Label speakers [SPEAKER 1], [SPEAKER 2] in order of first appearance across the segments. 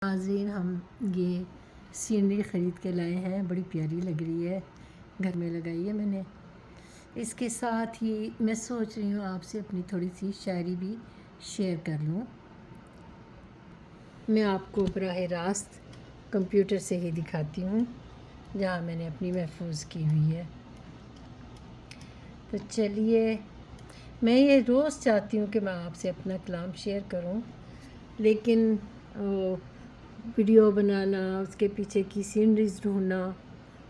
[SPEAKER 1] ناظرین، ہم یہ سینری خرید کے لائے ہیں، بڑی پیاری لگ رہی ہے، گھر میں لگائی ہے میں نے۔ اس کے ساتھ ہی میں سوچ رہی ہوں آپ سے اپنی تھوڑی سی شاعری بھی شیئر کر لوں۔ میں آپ کو براہ راست کمپیوٹر سے ہی دکھاتی ہوں جہاں میں نے اپنی محفوظ کی ہوئی ہے۔ تو چلیے، میں یہ روز چاہتی ہوں کہ میں آپ سے اپنا کلام شیئر کروں، لیکن ویڈیو بنانا، اس کے پیچھے کی سینریز ڈھونڈنا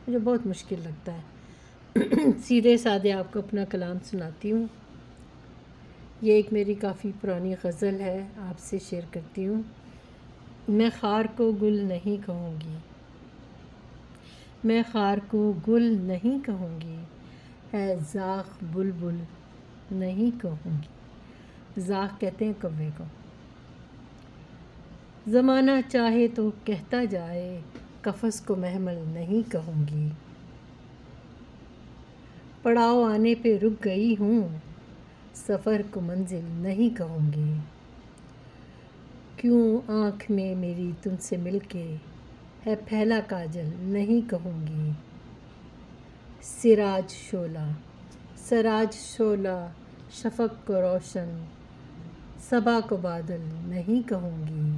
[SPEAKER 1] مجھے بہت مشکل لگتا ہے۔ سیدھے سادھے آپ کو اپنا کلام سناتی ہوں۔ یہ ایک میری کافی پرانی غزل ہے، آپ سے شیئر کرتی ہوں۔ میں خار کو گل نہیں کہوں گی، میں خار کو گل نہیں کہوں گی، ہے زاغ بلبل نہیں کہوں گی۔ زاغ کہتے ہیں کوے کو۔ زمانہ چاہے تو کہتا جائے، قفس کو محمل نہیں کہوں گی۔ پڑاؤ آنے پہ رک گئی ہوں، سفر کو منزل نہیں کہوں گی۔ کیوں آنکھ میں میری تم سے مل کے ہے پھیلا کاجل نہیں کہوں گی۔ سراج شعلہ شفق کو روشن، صبا کو بادل نہیں کہوں گی۔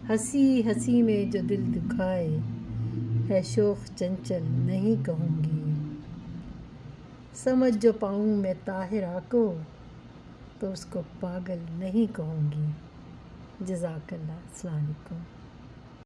[SPEAKER 1] ہنسی ہنسی میں جو دل دکھائے، ہے شوخ چنچل نہیں کہوں گی۔ سمجھ جو پاؤں میں طاہرہ کو، تو اس کو پاگل نہیں کہوں گی۔ جزاک اللہ۔ السلام علیکم۔